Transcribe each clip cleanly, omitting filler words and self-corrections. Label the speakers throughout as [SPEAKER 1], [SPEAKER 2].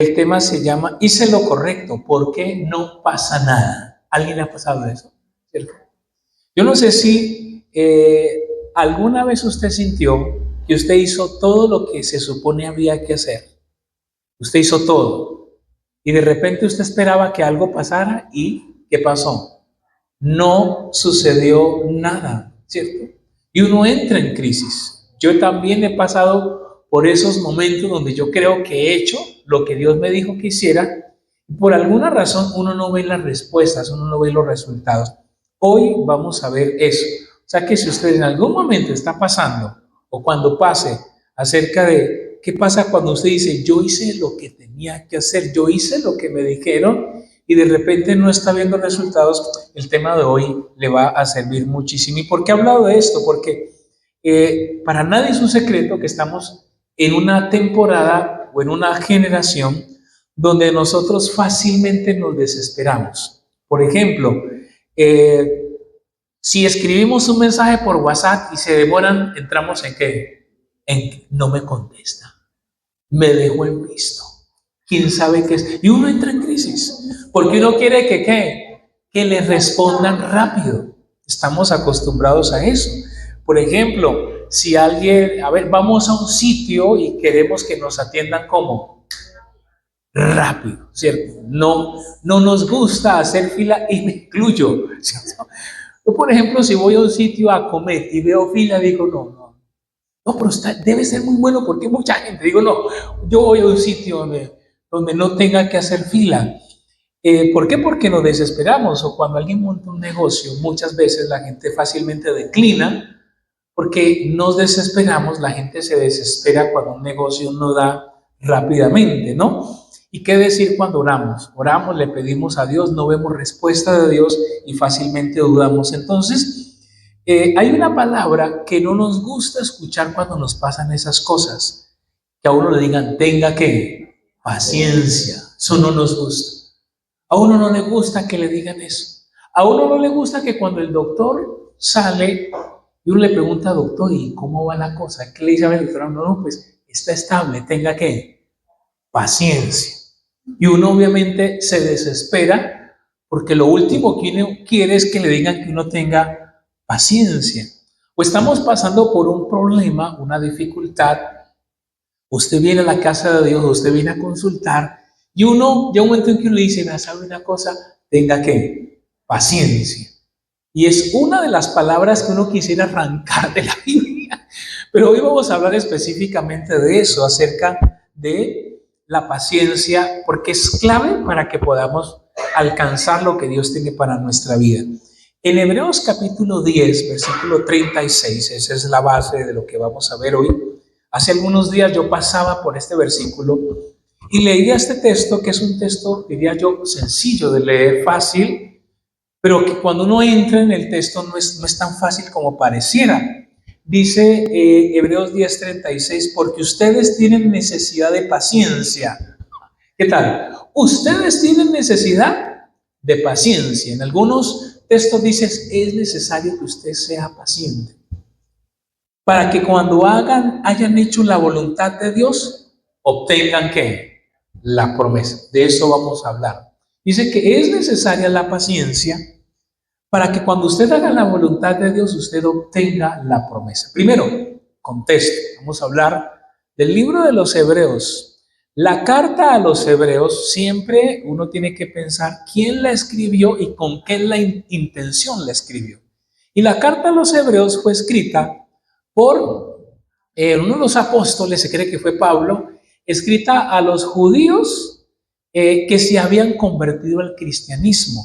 [SPEAKER 1] El tema se llama hice lo correcto, ¿por qué no pasa nada? ¿Alguien le ha pasado eso? ¿Cierto? Yo no sé si alguna vez usted sintió que usted hizo todo lo que se supone había que hacer. Usted hizo todo. Y de repente usted esperaba que algo pasara y ¿qué pasó? No sucedió nada, ¿cierto? Y uno entra en crisis. Yo también he pasado por esos momentos donde yo creo que he hecho lo que Dios me dijo que hiciera. Y por alguna razón uno no ve las respuestas, uno no ve los resultados. Hoy vamos a ver eso. O sea que si usted en algún momento está pasando o cuando pase acerca de qué pasa cuando usted dice, yo hice lo que tenía que hacer, yo hice lo que me dijeron y de repente no está viendo resultados, el tema de hoy le va a servir muchísimo. ¿Y por qué he hablado de esto? Porque para nadie es un secreto que estamos en una temporada o en una generación donde nosotros fácilmente nos desesperamos. Por ejemplo, si escribimos un mensaje por WhatsApp y se demoran, entramos en qué? En no me contesta, me dejó en visto, quién sabe qué es. Y uno entra en crisis, porque uno quiere que ¿qué? Que le respondan rápido. Estamos acostumbrados a eso. Por ejemplo, si alguien, a ver, vamos a un sitio y queremos que nos atiendan como rápido, ¿cierto? No nos gusta hacer fila y me incluyo, ¿cierto? Yo, por ejemplo, si voy a un sitio a comer y veo fila, digo, no, pero debe ser muy bueno porque hay mucha gente. Digo, no, yo voy a un sitio donde no tenga que hacer fila. ¿Por qué? Porque nos desesperamos o cuando alguien monta un negocio, muchas veces la gente fácilmente declina porque nos desesperamos, la gente se desespera cuando un negocio no da rápidamente, ¿no? ¿Y qué decir cuando oramos? Oramos, le pedimos a Dios, no vemos respuesta de Dios y fácilmente dudamos. Entonces, hay una palabra que no nos gusta escuchar cuando nos pasan esas cosas, que a uno le digan, tenga que paciencia, eso no nos gusta. A uno no le gusta que le digan eso. A uno no le gusta que cuando el doctor sale y uno le pregunta, doctor, ¿y cómo va la cosa? ¿Qué le dice al doctor? No, pues está estable, tenga que paciencia. Y uno obviamente se desespera porque lo último que uno quiere es que le digan que uno tenga paciencia. O estamos pasando por un problema, una dificultad. Usted viene a la casa de Dios, usted viene a consultar y uno, ya un momento en que uno le dice, ¿sabe una cosa? Tenga que paciencia. Y es una de las palabras que uno quisiera arrancar de la Biblia. Pero hoy vamos a hablar específicamente de eso, acerca de la paciencia, porque es clave para que podamos alcanzar lo que Dios tiene para nuestra vida. En Hebreos capítulo 10, versículo 36, esa es la base de lo que vamos a ver hoy. Hace algunos días yo pasaba por este versículo y leía este texto, que es un texto, diría yo, sencillo de leer, fácil, pero que cuando uno entra en el texto no es tan fácil como pareciera. Dice Hebreos 10:36, porque ustedes tienen necesidad de paciencia. ¿Qué tal? Ustedes tienen necesidad de paciencia. En algunos textos dice, es necesario que usted sea paciente, para que cuando hayan hecho la voluntad de Dios, obtengan ¿qué? La promesa. De eso vamos a hablar. Dice que es necesaria la paciencia para que cuando usted haga la voluntad de Dios, usted obtenga la promesa. Primero, contexto. Vamos a hablar del libro de los Hebreos. La carta a los Hebreos, siempre uno tiene que pensar quién la escribió y con qué intención la escribió. Y la carta a los Hebreos fue escrita por uno de los apóstoles, se cree que fue Pablo, escrita a los judíos que se habían convertido al cristianismo.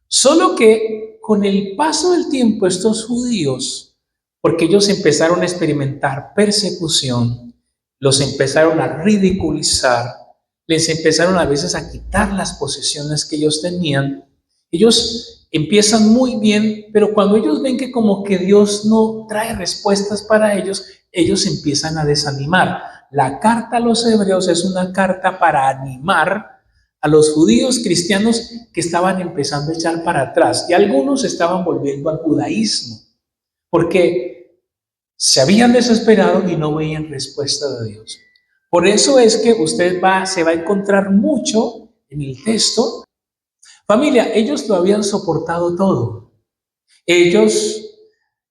[SPEAKER 1] Solo que con el paso del tiempo estos judíos, porque ellos empezaron a experimentar persecución, los empezaron a ridiculizar, les empezaron a veces a quitar las posesiones que ellos tenían. Ellos empiezan muy bien, pero cuando ellos ven que como que Dios no trae respuestas para ellos, ellos empiezan a desanimar. La carta a los Hebreos es una carta para animar a los judíos cristianos que estaban empezando a echar para atrás y algunos estaban volviendo al judaísmo porque se habían desesperado y no veían respuesta de Dios. Por eso es que usted se va a encontrar mucho en el texto. Familia, ellos lo habían soportado todo. Ellos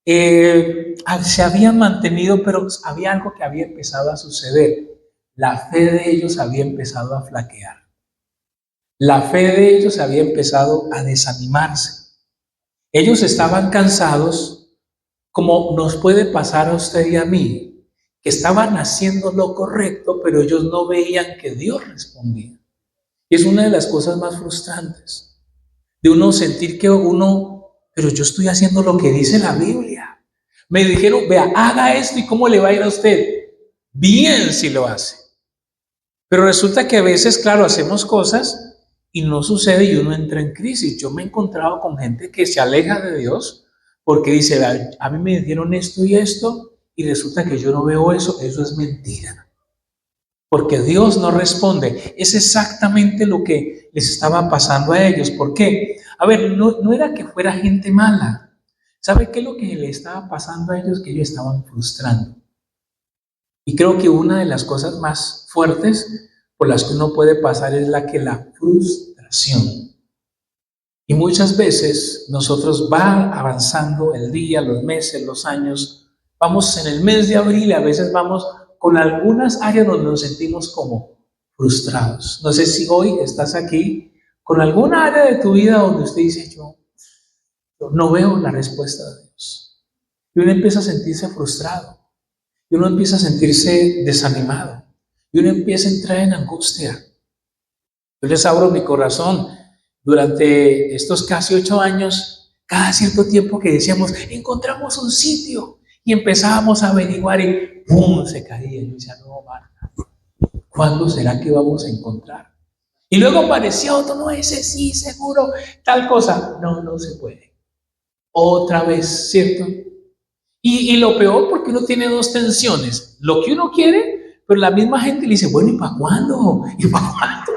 [SPEAKER 1] se habían mantenido, pero había algo que había empezado a suceder. La fe de ellos había empezado a flaquear. La fe de ellos había empezado a desanimarse. Ellos estaban cansados, como nos puede pasar a usted y a mí, que estaban haciendo lo correcto, pero ellos no veían que Dios respondía. Y es una de las cosas más frustrantes, de uno sentir que pero yo estoy haciendo lo que dice la Biblia. Me dijeron, vea, haga esto y cómo le va a ir a usted. Bien si lo hace. Pero resulta que a veces, claro, hacemos cosas y no sucede y uno entra en crisis. Yo me he encontrado con gente que se aleja de Dios porque dice, a mí me dijeron esto y esto y resulta que yo no veo eso. Eso es mentira. Porque Dios no responde. Es exactamente lo que les estaba pasando a ellos. ¿Por qué? A ver, no era que fuera gente mala. ¿Sabe qué es lo que le estaba pasando a ellos? Que ellos estaban frustrando. Y creo que una de las cosas más fuertes por las que uno puede pasar es la frustración. Y muchas veces nosotros va avanzando el día, los meses, los años. Vamos en el mes de abril y a veces vamos con algunas áreas donde nos sentimos como frustrados. No sé si hoy estás aquí con alguna área de tu vida donde usted dice, yo no veo la respuesta de Dios. Y uno empieza a sentirse frustrado. Y uno empieza a sentirse desanimado. Y uno empieza a entrar en angustia. Yo les abro mi corazón. Durante estos casi 8 años, cada cierto tiempo que decíamos, encontramos un sitio. Y empezábamos a averiguar y ¡pum! Se caía. Yo decía, no, Marta, ¿cuándo será que vamos a encontrar? Y luego aparecía otro, no, ese sí, seguro, tal cosa. No, no se puede. Otra vez, ¿cierto? Y lo peor porque uno tiene dos tensiones. Lo que uno quiere, pero la misma gente le dice, bueno, ¿y para cuándo? ¿Y para cuándo?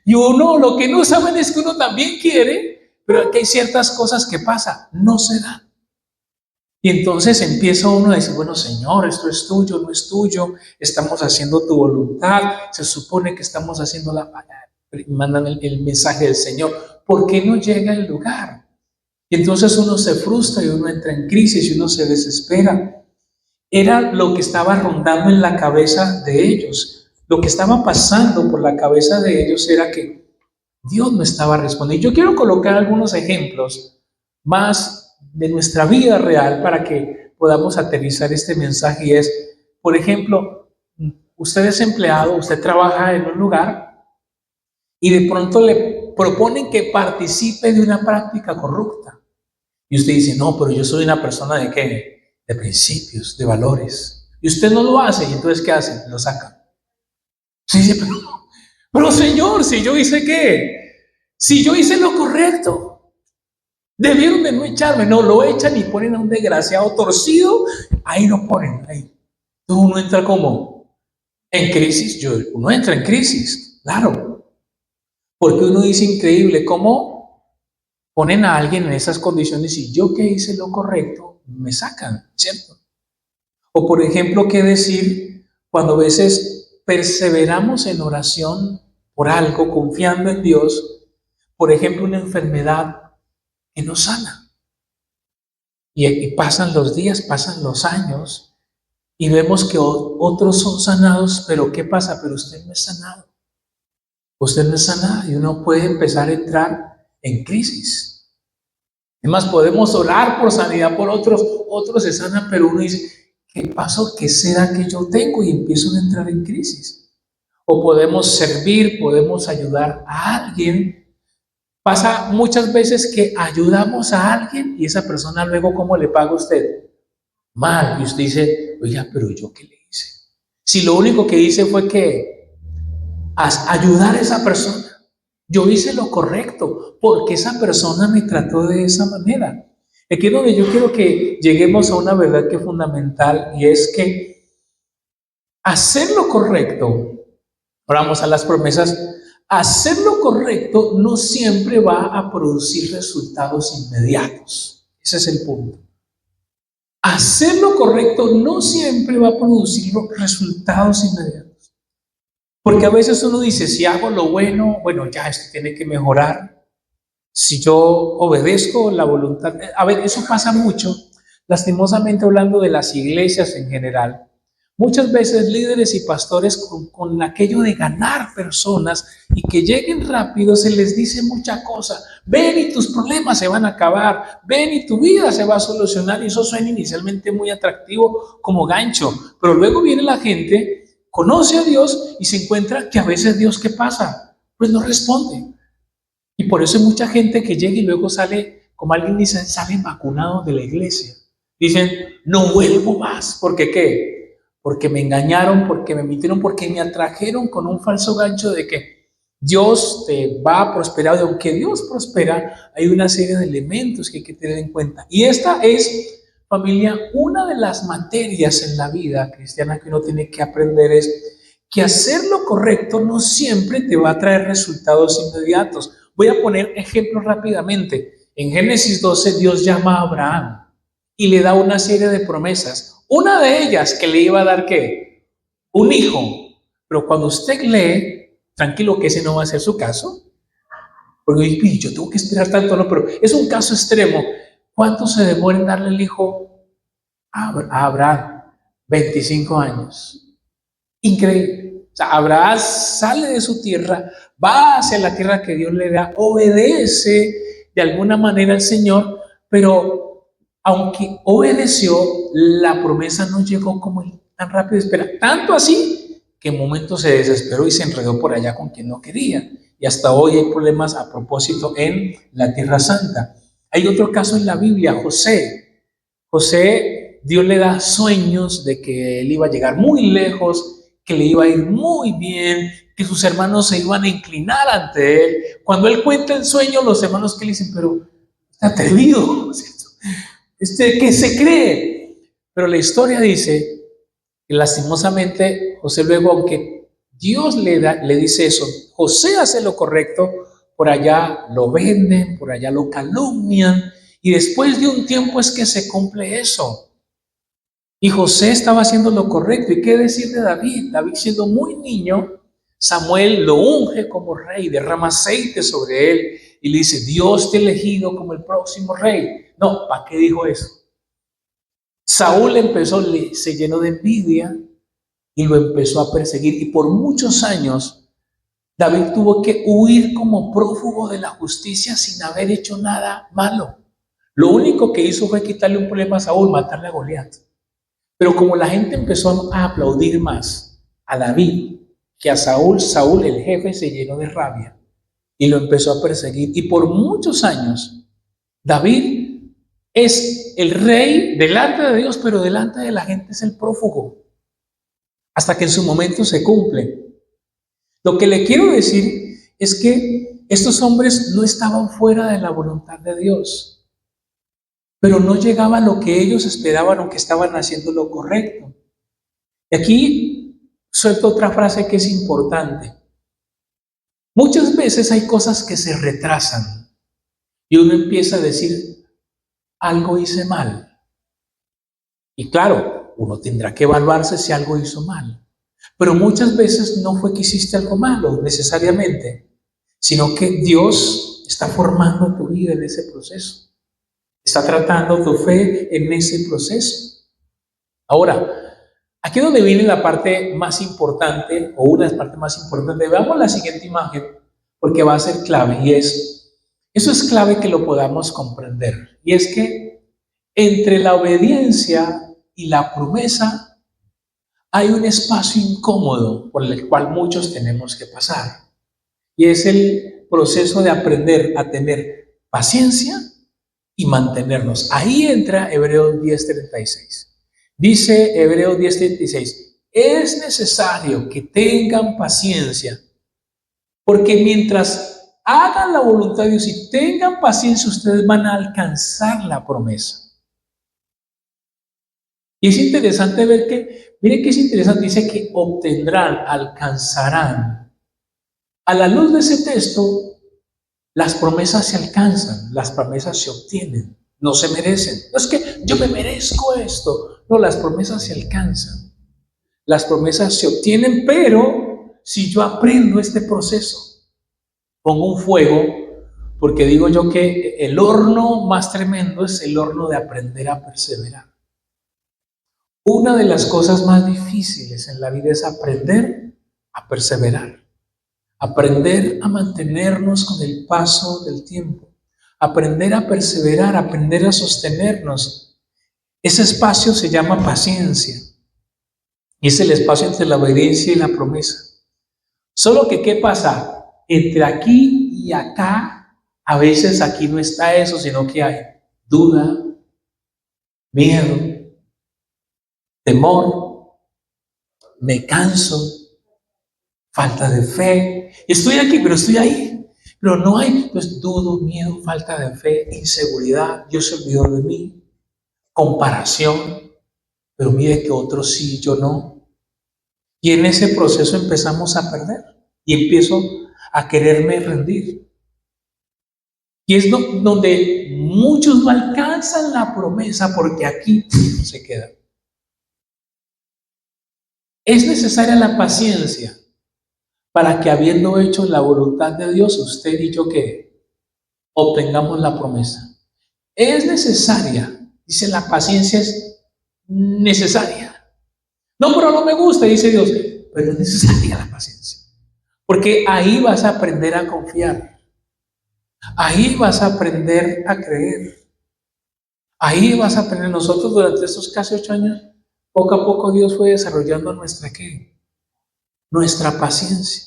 [SPEAKER 1] Y uno, lo que no saben es que uno también quiere, pero que hay ciertas cosas que pasan, no se dan. Y entonces empieza uno a decir, bueno, Señor, esto es tuyo, no es tuyo, estamos haciendo tu voluntad, se supone que estamos haciendo mandan el mensaje del Señor, ¿por qué no llega el lugar? Y entonces uno se frustra y uno entra en crisis y uno se desespera. Era lo que estaba rondando en la cabeza de ellos. Lo que estaba pasando por la cabeza de ellos era que Dios no estaba respondiendo. Yo quiero colocar algunos ejemplos más de nuestra vida real para que podamos aterrizar este mensaje. Y es, por ejemplo, usted es empleado, usted trabaja en un lugar y de pronto le proponen que participe de una práctica corrupta. Y usted dice, no, pero yo soy una persona de ¿qué? De principios, de valores. Y usted no lo hace, y entonces ¿qué hace? Lo saca. Sí, dice, pero Señor, si yo hice ¿qué? Si yo hice lo correcto, debieron de no echarme. No, lo echan y ponen a un desgraciado torcido, ahí lo ponen, ahí. Entonces uno entra como en crisis, uno entra en crisis, claro. Porque uno dice increíble, ¿cómo ponen a alguien en esas condiciones y yo que hice lo correcto, me sacan, ¿cierto? O por ejemplo, ¿qué decir cuando a veces perseveramos en oración por algo, confiando en Dios, por ejemplo, una enfermedad que no sana? Y pasan los días, pasan los años y vemos que otros son sanados, pero ¿qué pasa? Pero usted no es sanado. Usted no es sanado y uno puede empezar a entrar en crisis. Además, podemos orar por sanidad por otros se sanan, pero uno dice, ¿qué pasó? ¿Qué será que yo tengo? Y empiezo a entrar en crisis. O podemos servir, podemos ayudar a alguien. Pasa muchas veces que ayudamos a alguien y esa persona luego, ¿cómo le paga a usted? Mal. Y usted dice, oiga, pero ¿yo qué le hice? Si lo único que hice fue que ayudar a esa persona. Yo hice lo correcto porque esa persona me trató de esa manera. Aquí es donde yo quiero que lleguemos a una verdad que es fundamental y es que hacer lo correcto, ahora vamos a las promesas, hacer lo correcto no siempre va a producir resultados inmediatos. Ese es el punto. Hacer lo correcto no siempre va a producir resultados inmediatos. Porque a veces uno dice, si hago lo bueno, bueno, ya esto tiene que mejorar. Si yo obedezco la voluntad, a ver, eso pasa mucho, lastimosamente hablando de las iglesias en general. Muchas veces líderes y pastores con aquello de ganar personas y que lleguen rápido se les dice mucha cosa. Ven y tus problemas se van a acabar. Ven y tu vida se va a solucionar. Y eso suena inicialmente muy atractivo como gancho. Pero luego viene la gente, conoce a Dios y se encuentra que a veces Dios, ¿qué pasa? Pues no responde. Y por eso hay mucha gente que llega y luego sale, como alguien dice, salen vacunados de la iglesia. Dicen, no vuelvo más. ¿Porque qué? Porque me engañaron, porque me mintieron, porque me atrajeron con un falso gancho de que Dios te va a prosperar. Y aunque Dios prospera, hay una serie de elementos que hay que tener en cuenta. Y esta es, familia, una de las materias en la vida cristiana que uno tiene que aprender es que hacer lo correcto no siempre te va a traer resultados inmediatos. Voy a poner ejemplos rápidamente. En Génesis 12, Dios llama a Abraham y le da una serie de promesas. Una de ellas que le iba a dar, ¿qué? Un hijo. Pero cuando usted lee, tranquilo que ese no va a ser su caso, porque yo tengo que esperar tanto, no, pero es un caso extremo. ¿Cuánto se demora en darle el hijo a Abraham? 25 años. Increíble. O sea, Abraham sale de su tierra, va hacia la tierra que Dios le da, obedece de alguna manera al Señor, pero aunque obedeció, la promesa no llegó como tan rápido espera. Tanto así que en momentos se desesperó y se enredó por allá con quien no quería. Y hasta hoy hay problemas a propósito en la Tierra Santa. Hay otro caso en la Biblia, José. José, Dios le da sueños de que él iba a llegar muy lejos, que le iba a ir muy bien, que sus hermanos se iban a inclinar ante él. Cuando él cuenta el sueño, los hermanos que le dicen, pero está atrevido, ¿qué se cree? Pero la historia dice que lastimosamente José luego, aunque Dios le dice eso, José hace lo correcto, por allá lo venden, por allá lo calumnian, y después de un tiempo es que se cumple eso. Y José estaba haciendo lo correcto. ¿Y qué decir de David? David siendo muy niño, Samuel lo unge como rey, derrama aceite sobre él y le dice, Dios te ha elegido como el próximo rey. No, ¿para qué dijo eso? Saúl se llenó de envidia y lo empezó a perseguir. Y por muchos años David tuvo que huir como prófugo de la justicia sin haber hecho nada malo. Lo único que hizo fue quitarle un problema a Saúl, matarle a Goliat. Pero como la gente empezó a aplaudir más a David que a Saúl, Saúl el jefe se llenó de rabia y lo empezó a perseguir. Y por muchos años David es el rey delante de Dios, pero delante de la gente es el prófugo, hasta que en su momento se cumple. Lo que le quiero decir es que estos hombres no estaban fuera de la voluntad de Dios, pero no llegaba a lo que ellos esperaban o que estaban haciendo lo correcto. Y aquí suelto otra frase que es importante. Muchas veces hay cosas que se retrasan y uno empieza a decir, algo hice mal. Y claro, uno tendrá que evaluarse si algo hizo mal. Pero muchas veces no fue que hiciste algo malo necesariamente, sino que Dios está formando tu vida en ese proceso. Está tratando tu fe en ese proceso. Ahora, aquí es donde viene la parte más importante, o una de las partes más importantes. Veamos la siguiente imagen, porque va a ser clave, y eso es clave que lo podamos comprender. Y es que entre la obediencia y la promesa hay un espacio incómodo por el cual muchos tenemos que pasar. Y es el proceso de aprender a tener paciencia y mantenernos. Ahí entra Hebreos 10:36. Dice Hebreos 10:36, es necesario que tengan paciencia, porque mientras hagan la voluntad de Dios y tengan paciencia, ustedes van a alcanzar la promesa. Y es interesante ver que, mire que es interesante, dice que obtendrán, alcanzarán. A la luz de ese texto, las promesas se alcanzan, las promesas se obtienen, no se merecen. No es que yo me merezco esto. No, las promesas se alcanzan. Las promesas se obtienen, pero si yo aprendo este proceso, pongo un fuego, porque digo yo que el horno más tremendo es el horno de aprender a perseverar. Una de las cosas más difíciles en la vida es aprender a perseverar, aprender a mantenernos con el paso del tiempo, aprender a perseverar, aprender a sostenernos. Ese espacio se llama paciencia y es el espacio entre la obediencia y la promesa. Solo que, ¿qué pasa? Entre aquí y acá, a veces aquí no está eso, sino que hay duda, miedo, temor, me canso, falta de fe. Estoy aquí, pero estoy ahí. Pero no hay, pues dudo, miedo, falta de fe, inseguridad, Dios se olvidó de mí, comparación, pero mire que otros sí, yo no. Y en ese proceso empezamos a perder y empiezo a quererme rendir. Y es donde muchos no alcanzan la promesa porque aquí se quedan. Es necesaria la paciencia para que, habiendo hecho la voluntad de Dios, usted y yo que obtengamos la promesa. Es necesaria, dice, la paciencia es necesaria. No, pero no me gusta, dice Dios, pero es necesaria la paciencia. Porque ahí vas a aprender a confiar, ahí vas a aprender a creer, ahí vas a aprender. Nosotros durante estos casi 8 años, poco a poco Dios fue desarrollando nuestra ¿qué? Nuestra paciencia.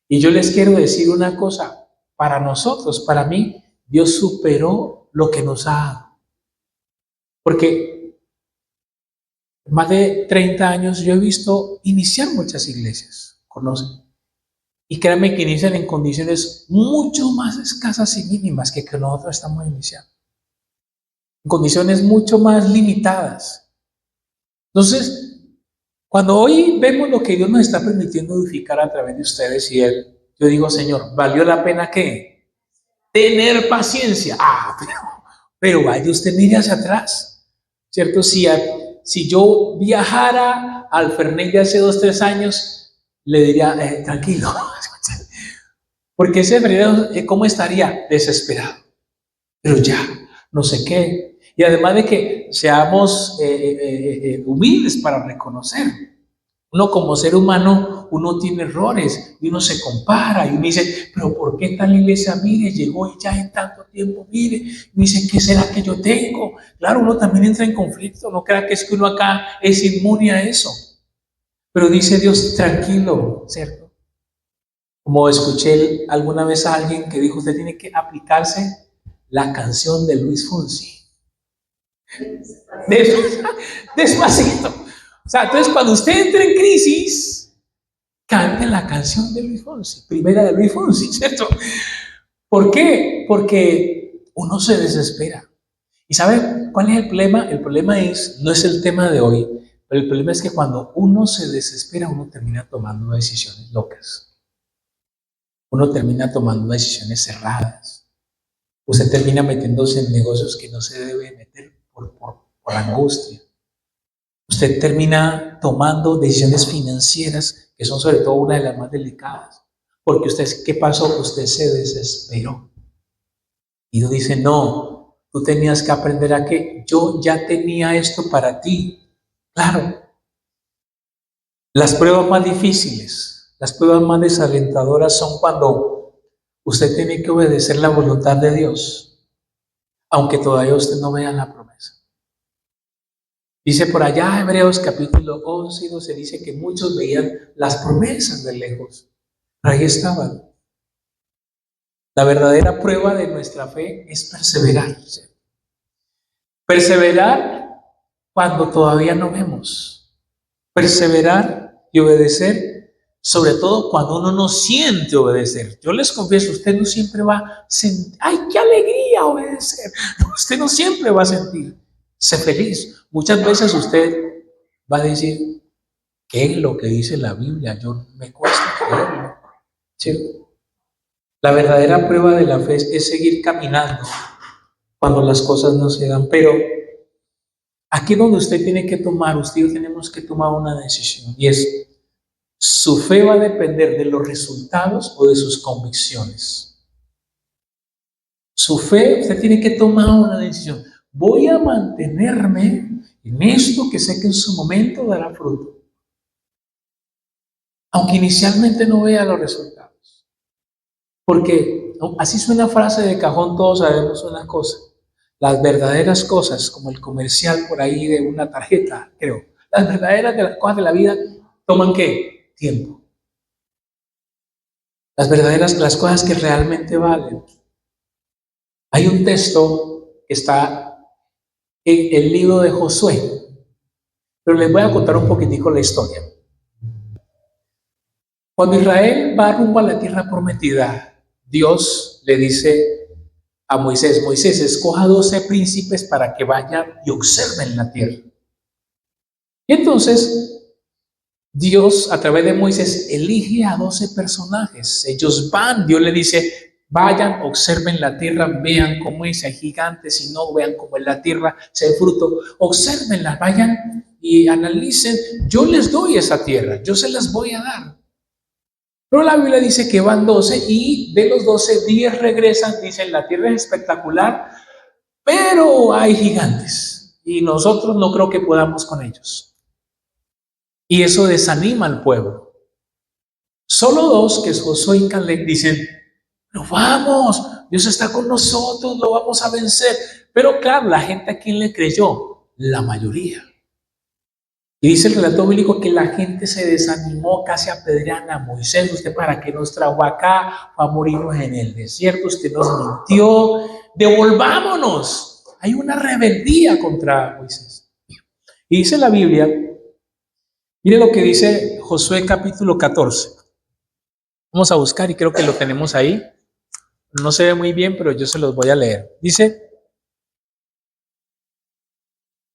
[SPEAKER 1] Y yo les quiero decir una cosa, para nosotros, para mí, Dios superó lo que nos ha dado. Porque más de 30 años yo he visto iniciar muchas iglesias, conocen. Y créanme que inician en condiciones mucho más escasas y mínimas que nosotros estamos iniciando. En condiciones mucho más limitadas. Entonces, cuando hoy vemos lo que Dios nos está permitiendo edificar a través de ustedes y Él, yo digo, Señor, ¿valió la pena qué? Tener paciencia. Pero vaya usted, mire hacia atrás, ¿cierto? Si yo viajara al Fernet de hace 2, 3 años, le diría, tranquilo, porque ese Fernet, ¿cómo estaría? Desesperado. Pero ya, no sé qué. Y además de que seamos humildes para reconocer. Uno como ser humano, uno tiene errores y uno se compara y uno dice, pero ¿por qué tal iglesia, mire, llegó y ya en tanto tiempo, mire? Y dice, ¿qué será que yo tengo? Claro, uno también entra en conflicto, no crea que es que uno acá es inmune a eso. Pero dice Dios, tranquilo, ¿cierto? Como escuché alguna vez a alguien que dijo, usted tiene que aplicarse la canción de Luis Fonsi. Despacito. O sea, entonces cuando usted entra en crisis, cante la canción de Luis Fonsi, primera de Luis Fonsi, ¿cierto? ¿Por qué? Porque uno se desespera. ¿Y sabe cuál es el problema? El problema no es el tema de hoy, pero el problema es que cuando uno se desespera, uno termina tomando decisiones locas. Uno termina tomando decisiones cerradas. Usted termina metiéndose en negocios que no se debe meter por angustia. Usted termina tomando decisiones financieras que son sobre todo una de las más delicadas. Porque usted, ¿qué pasó? Usted se desesperó. Y Dios dice, no, tú tenías que aprender a que yo ya tenía esto para ti. Claro. Las pruebas más difíciles, las pruebas más desalentadoras son cuando usted tiene que obedecer la voluntad de Dios, aunque todavía usted no vea la promesa. Dice por allá Hebreos capítulo 11 y 12, dice que muchos veían las promesas de lejos, pero ahí estaban. La verdadera prueba de nuestra fe es perseverar. Perseverar cuando todavía no vemos. Perseverar y obedecer, sobre todo cuando uno no siente obedecer. Yo les confieso, usted no siempre va a sentir, ¡ay, qué alegría obedecer! Usted no siempre va a sentir. Sé feliz. Muchas veces usted va a decir, ¿qué es lo que dice la Biblia? Yo me cuesta creerlo. ¿Cierto? La verdadera prueba de la fe es seguir caminando cuando las cosas no se dan. Pero aquí donde usted tiene que tomar, usted y yo tenemos que tomar una decisión. Y es, Su fe va a depender de los resultados o de sus convicciones. Su fe, usted tiene que tomar una decisión. Voy a mantenerme en esto que sé que en su momento dará fruto, aunque inicialmente no vea los resultados. Porque así suena frase de cajón, todos sabemos una cosa. Las verdaderas cosas, como el comercial por ahí de una tarjeta, creo, las verdaderas de las cosas de la vida toman ¿qué? Tiempo. Las verdaderas, las cosas que realmente valen. Hay un texto que está en el libro de Josué, pero les voy a contar un poquitico la historia. Cuando Israel va rumbo a la tierra prometida, Dios le dice a Moisés, Moisés, escoja 12 príncipes para que vayan y observen la tierra. Y entonces, Dios a través de Moisés elige a 12 personajes. Ellos van, Dios le dice, vayan, observen la tierra, vean cómo es, hay gigantes y no, vean cómo es la tierra, se da fruto, observenla, vayan y analicen, yo les doy esa tierra, yo se las voy a dar. Pero la Biblia dice que van 12 y de los 12, 10 regresan, dicen, la tierra es espectacular, pero hay gigantes y nosotros no creo que podamos con ellos. Y eso desanima al pueblo. Solo 2, que es Josué y Caleb, dicen, no vamos, Dios está con nosotros, lo vamos a vencer. Pero claro, la gente a quién le creyó, la mayoría. Y dice el relato bíblico que la gente se desanimó, casi apedrean a Moisés. Usted para qué nos trajo acá, va a morirnos en el desierto, usted nos mintió, devolvámonos. Hay una rebeldía contra Moisés. Y dice la Biblia, mire lo que dice Josué capítulo 14. Vamos a buscar y creo que lo tenemos ahí. No se ve muy bien, pero yo se los voy a leer. Dice,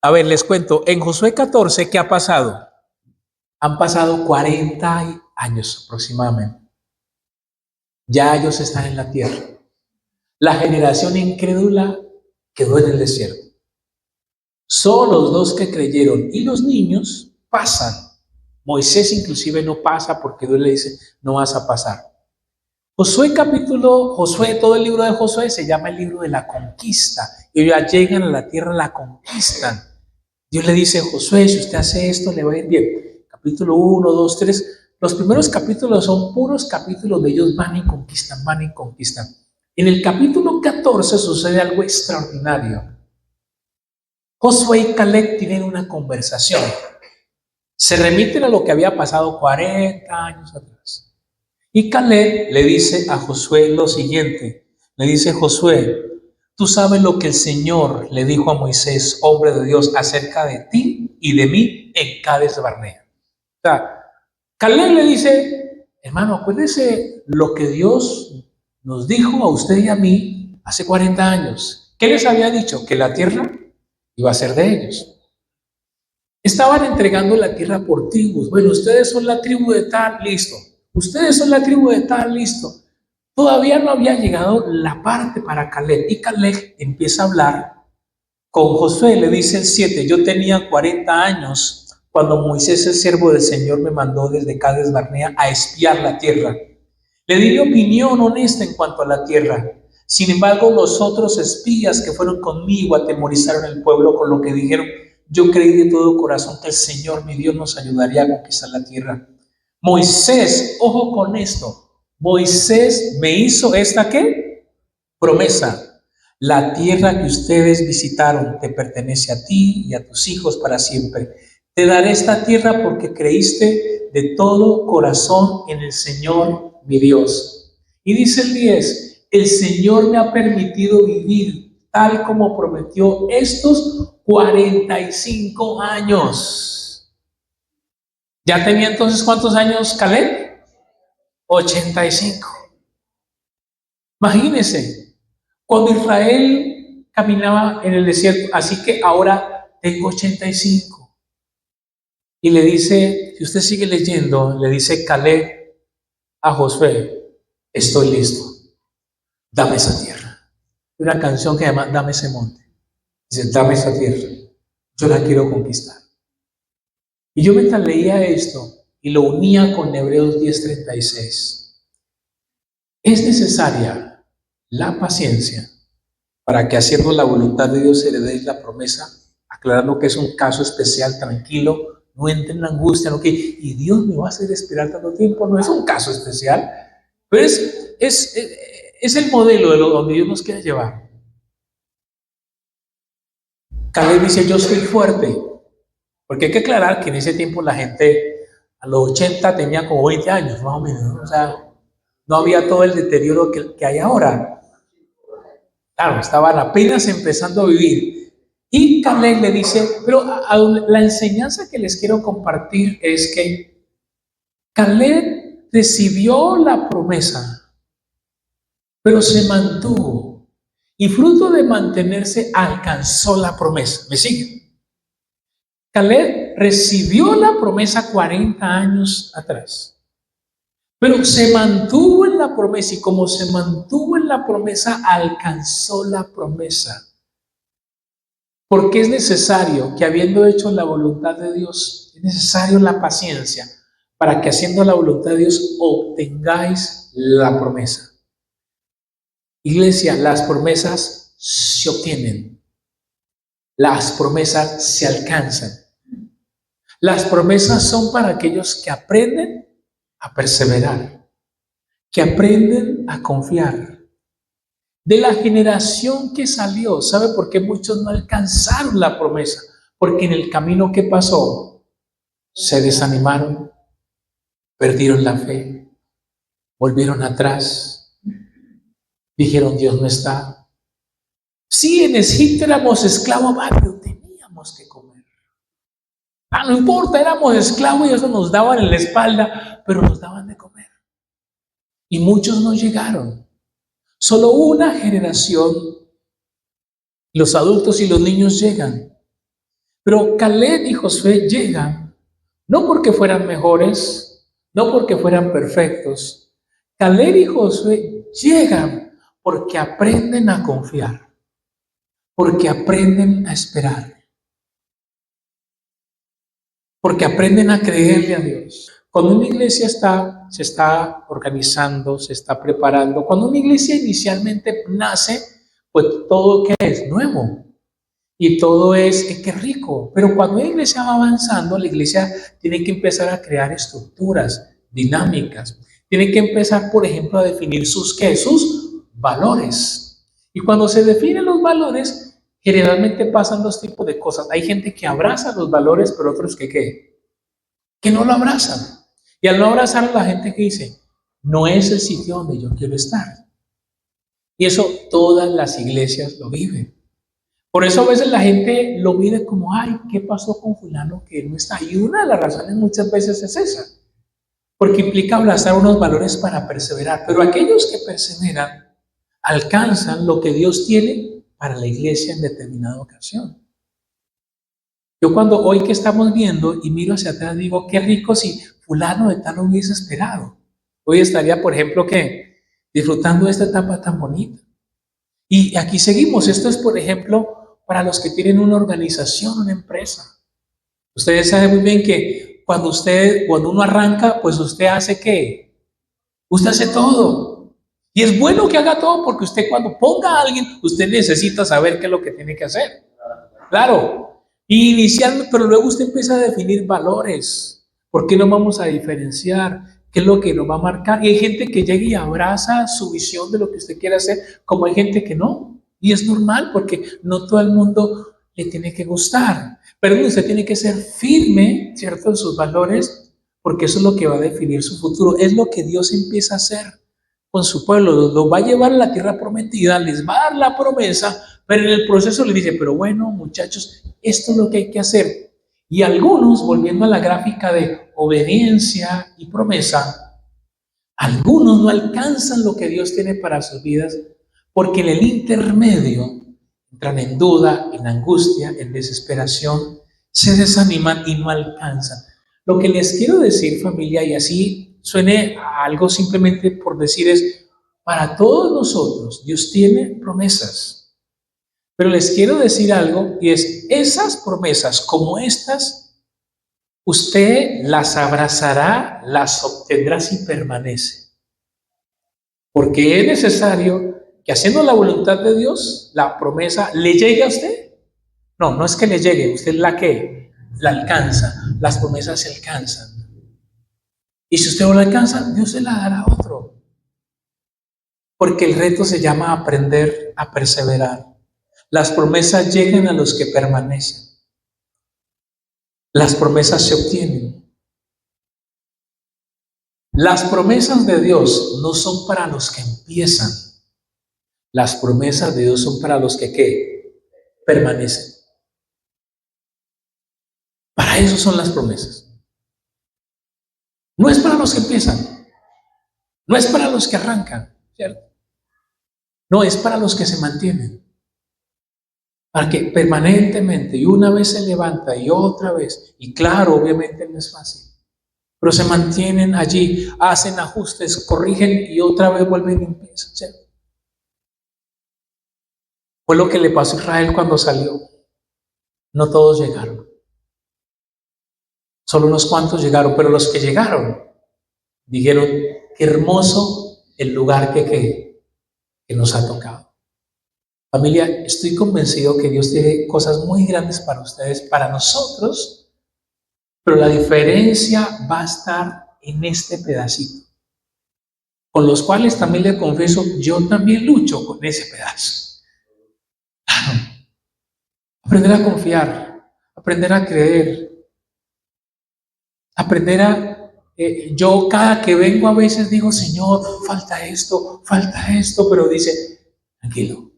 [SPEAKER 1] a ver, les cuento, en Josué 14, ¿qué ha pasado? Han pasado 40 años aproximadamente. Ya ellos están en la tierra. La generación incrédula quedó en el desierto. Solo los 2 que creyeron y los niños pasan. Moisés inclusive no pasa porque Dios le dice, no vas a pasar. Josué, todo el libro de Josué se llama el libro de la conquista. Ellos ya llegan a la tierra, la conquistan. Dios le dice, Josué, si usted hace esto, le va a ir bien. Capítulo 1, 2, 3. Los primeros capítulos son puros capítulos de ellos van y conquistan, van y conquistan. En el capítulo 14 sucede algo extraordinario. Josué y Caleb tienen una conversación. Se remiten a lo que había pasado 40 años atrás. Y Caleb le dice a Josué lo siguiente. Le dice, Josué, tú sabes lo que el Señor le dijo a Moisés, hombre de Dios, acerca de ti y de mí en Cades Barnea. O sea, Caleb le dice, hermano, acuérdese lo que Dios nos dijo a usted y a mí hace 40 años. ¿Qué les había dicho? Que la tierra iba a ser de ellos. Estaban entregando la tierra por tribus. Bueno, ustedes son la tribu de tal, listo. Ustedes son la tribu de tal, listo. Todavía no había llegado la parte para Caleb. Y Caleb empieza a hablar con Josué. Le dice el 7, yo tenía 40 años cuando Moisés, el siervo del Señor, me mandó desde Cades Barnea a espiar la tierra. Le di mi opinión honesta en cuanto a la tierra. Sin embargo, los otros espías que fueron conmigo atemorizaron al pueblo con lo que dijeron, yo creí de todo corazón que el Señor, mi Dios, nos ayudaría a conquistar la tierra. Moisés, ojo con esto, Moisés me hizo esta ¿qué? Promesa. La tierra que ustedes visitaron te pertenece a ti y a tus hijos para siempre. Te daré esta tierra porque creíste de todo corazón en el Señor, mi Dios. Y dice el 10, el Señor me ha permitido vivir tal como prometió estos 45 años. ¿Ya tenía entonces cuántos años Caleb? 85. Imagínense, cuando Israel caminaba en el desierto, así que ahora tengo 85. Y le dice, si usted sigue leyendo, le dice Caleb a Josué, estoy listo, dame esa tierra. Una canción que llama Dame ese monte. Dice, dame esa tierra, yo la quiero conquistar. Y yo mientras leía esto, y lo unía con Hebreos 10:36. Es necesaria la paciencia para que haciendo la voluntad de Dios heredéis la promesa, aclarando que es un caso especial, tranquilo, no entre en la angustia, no que, y Dios me va a hacer esperar tanto tiempo, no es un caso especial, pero es el modelo de donde Dios nos quiere llevar. Caleb dice, yo soy fuerte, porque hay que aclarar que en ese tiempo la gente a los 80 tenía como 20 años, más o menos, ¿no? O sea, no había todo el deterioro que hay ahora. Claro, estaban apenas empezando a vivir. Y Caleb le dice, pero la enseñanza que les quiero compartir es que Caleb recibió la promesa, pero se mantuvo. Y fruto de mantenerse, alcanzó la promesa. ¿Me siguen? Caleb recibió la promesa 40 años atrás, pero se mantuvo en la promesa y como se mantuvo en la promesa, alcanzó la promesa. Porque es necesario que habiendo hecho la voluntad de Dios, es necesario la paciencia para que haciendo la voluntad de Dios obtengáis la promesa. Iglesia, las promesas se obtienen, las promesas se alcanzan. Las promesas son para aquellos que aprenden a perseverar, que aprenden a confiar. De la generación que salió, ¿sabe por qué muchos no alcanzaron la promesa? Porque en el camino que pasó, se desanimaron, perdieron la fe, volvieron atrás, dijeron Dios no está. Sí, en Egipto éramos esclavos, pero teníamos que comer. No importa, éramos esclavos y eso nos daban en la espalda, pero nos daban de comer. Y muchos no llegaron. Solo una generación, los adultos y los niños llegan. Pero Caleb y Josué llegan, no porque fueran mejores, no porque fueran perfectos. Caleb y Josué llegan porque aprenden a confiar, porque aprenden a esperar, porque aprenden a creerle a Dios. Cuando una iglesia se está organizando, se está preparando, cuando una iglesia inicialmente nace, pues todo que es nuevo y todo es que rico. Pero cuando una iglesia va avanzando, la iglesia tiene que empezar a crear estructuras dinámicas. Tiene que empezar, por ejemplo, a definir sus valores. Y cuando se definen los valores, generalmente pasan dos tipos de cosas. Hay gente que abraza los valores, pero otros que no lo abrazan. Y al no abrazar a la gente que dice, no es el sitio donde yo quiero estar. Y eso todas las iglesias lo viven. Por eso a veces la gente lo mide como, ay, ¿qué pasó con fulano que no está? Y una de las razones muchas veces es esa, porque implica abrazar unos valores para perseverar. Pero aquellos que perseveran alcanzan lo que Dios tiene para la iglesia en determinada ocasión. Yo cuando hoy que estamos viendo y miro hacia atrás digo, qué rico si fulano de tal hubiese esperado. Hoy estaría, por ejemplo, que disfrutando de esta etapa tan bonita. Y aquí seguimos. Esto es, por ejemplo, para los que tienen una organización, una empresa. Ustedes saben muy bien que cuando uno arranca, pues usted hace ¿qué? Usted hace todo. Y es bueno que haga todo porque usted cuando ponga a alguien, usted necesita saber qué es lo que tiene que hacer. Claro. Y inicialmente, pero luego usted empieza a definir valores. ¿Por qué no vamos a diferenciar? ¿Qué es lo que nos va a marcar? Y hay gente que llega y abraza su visión de lo que usted quiere hacer, como hay gente que no. Y es normal porque no todo el mundo le tiene que gustar. Pero usted tiene que ser firme, ¿cierto?, en sus valores, porque eso es lo que va a definir su futuro. Es lo que Dios empieza a hacer con su pueblo. Los va a llevar a la tierra prometida, les va a dar la promesa, pero en el proceso le dice, pero bueno, muchachos, esto es lo que hay que hacer. Y algunos, volviendo a la gráfica de obediencia y promesa, algunos no alcanzan lo que Dios tiene para sus vidas porque en el intermedio entran en duda, en angustia, en desesperación, se desaniman y no alcanzan. Lo que les quiero decir, familia, y así suene a algo simplemente por decir es, para todos nosotros Dios tiene promesas. Pero les quiero decir algo y es, esas promesas como estas Usted las abrazará, las obtendrá si permanece. Porque es necesario que haciendo la voluntad de Dios, la promesa le llegue a usted. No, no es que le llegue, usted la alcanza. Las promesas se alcanzan. Y si usted no la alcanza, Dios se la dará a otro. Porque el reto se llama aprender a perseverar. Las promesas llegan a los que permanecen. Las promesas se obtienen. Las promesas de Dios no son para los que empiezan. Las promesas de Dios son para los que ¿qué? Permanecen. Para eso son las promesas. No es para los que empiezan. No es para los que arrancan, ¿cierto? No, es para los que se mantienen. Para que permanentemente, y una vez se levanta y otra vez, y claro, obviamente no es fácil, pero se mantienen allí, hacen ajustes, corrigen y otra vez vuelven y empiezan, ¿cierto? Fue lo que le pasó a Israel cuando salió. No todos llegaron. Solo unos cuantos llegaron, pero los que llegaron dijeron, qué hermoso el lugar que nos ha tocado. Familia, estoy convencido que Dios tiene cosas muy grandes para ustedes, para nosotros, pero la diferencia va a estar en este pedacito, con los cuales también le confieso, yo también lucho con ese pedazo. Aprender a confiar, aprender a creer, aprender a... yo cada que vengo a veces digo, Señor, falta esto, pero dice, tranquilo,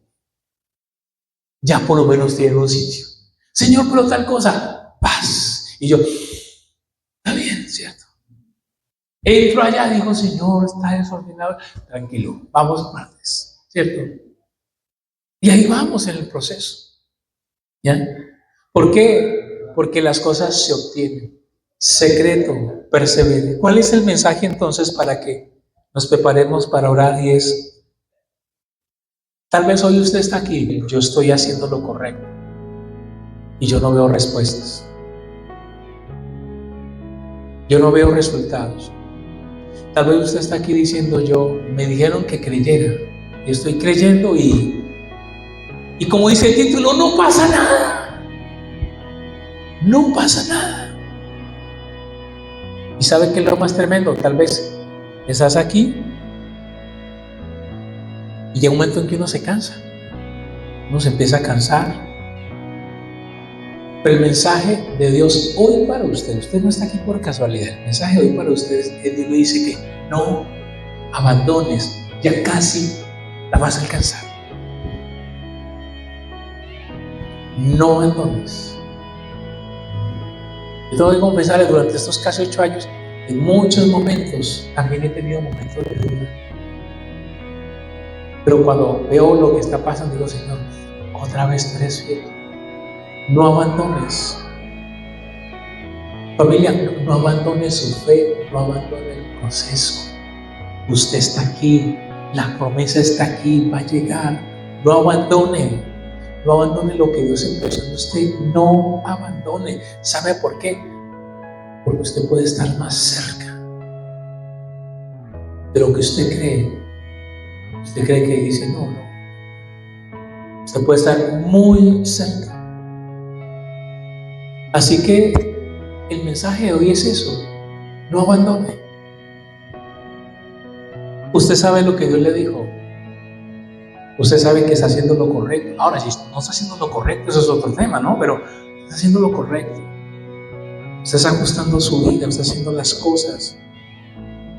[SPEAKER 1] ya por lo menos tiene un sitio. Señor, pero tal cosa, paz. Y yo, está bien, ¿cierto? Entro allá, digo, Señor, está desordenado. Tranquilo, vamos partes, ¿cierto? Y ahí vamos en el proceso. ¿Ya? ¿Por qué? Porque las cosas se obtienen. Secreto, persevere. ¿Cuál es el mensaje entonces para que nos preparemos para orar? Y es, tal vez hoy usted está aquí, yo estoy haciendo lo correcto y yo no veo respuestas. Yo no veo resultados. Tal vez usted está aquí diciendo, me dijeron que creyera y estoy creyendo y como dice el título, no pasa nada. No pasa nada. ¿Y sabe qué es lo más tremendo? Tal vez estás aquí y llega un momento en que uno se cansa. Uno se empieza a cansar. Pero el mensaje de Dios hoy para usted no está aquí por casualidad. El mensaje de hoy para ustedes, Dios le dice que no abandones, ya casi la vas a alcanzar. No abandones. Yo tengo que confesarles, durante estos casi 8 años, en muchos momentos también he tenido momentos de duda. Pero cuando veo lo que está pasando, digo, Señor, otra vez tú eres fiel. No abandones. Familia, no abandone su fe, no abandone el proceso. Usted está aquí, la promesa está aquí, va a llegar. No abandone lo que Dios empezó en usted. No abandone. ¿Sabe por qué? Porque usted puede estar más cerca de lo que usted cree. Usted cree que dice no. Usted puede estar muy cerca. Así que el mensaje de hoy es eso, no abandone. Usted sabe lo que Dios le dijo. Usted sabe que está haciendo lo correcto. Ahora, si no está haciendo lo correcto, eso es otro tema, ¿no? Pero está haciendo lo correcto. Usted está ajustando su vida, está haciendo las cosas.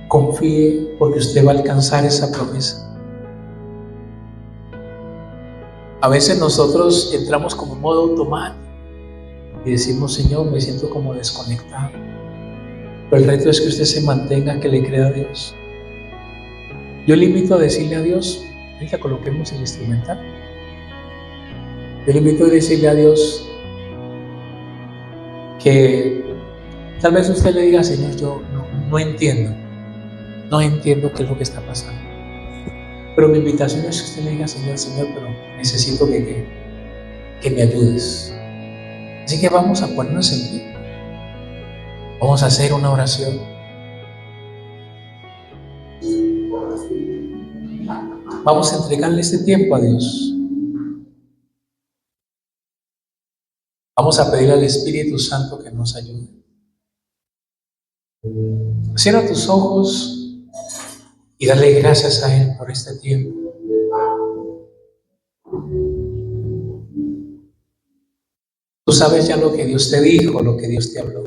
[SPEAKER 1] Confíe porque usted va a alcanzar esa promesa. A veces nosotros entramos como en modo automático y decimos, Señor, me siento como desconectado. Pero el reto es que usted se mantenga, que le crea a Dios. Yo le invito a decirle a Dios, ahorita coloquemos el instrumental. Yo le invito a decirle a Dios que tal vez usted le diga, Señor, yo no entiendo qué es lo que está pasando. Pero mi invitación es que usted le diga, Señor, pero necesito que me ayudes. Así que vamos a ponernos en pie. Vamos a hacer una oración. Vamos a entregarle este tiempo a Dios. Vamos a pedir al Espíritu Santo que nos ayude. Cierra tus ojos y dale gracias a Él por este tiempo. Tú sabes ya lo que Dios te dijo, lo que Dios te habló.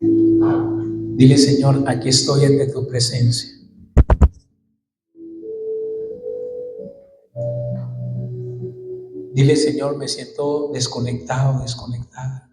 [SPEAKER 1] Dile, Señor, aquí estoy ante tu presencia. Dile, Señor, me siento desconectado, desconectada.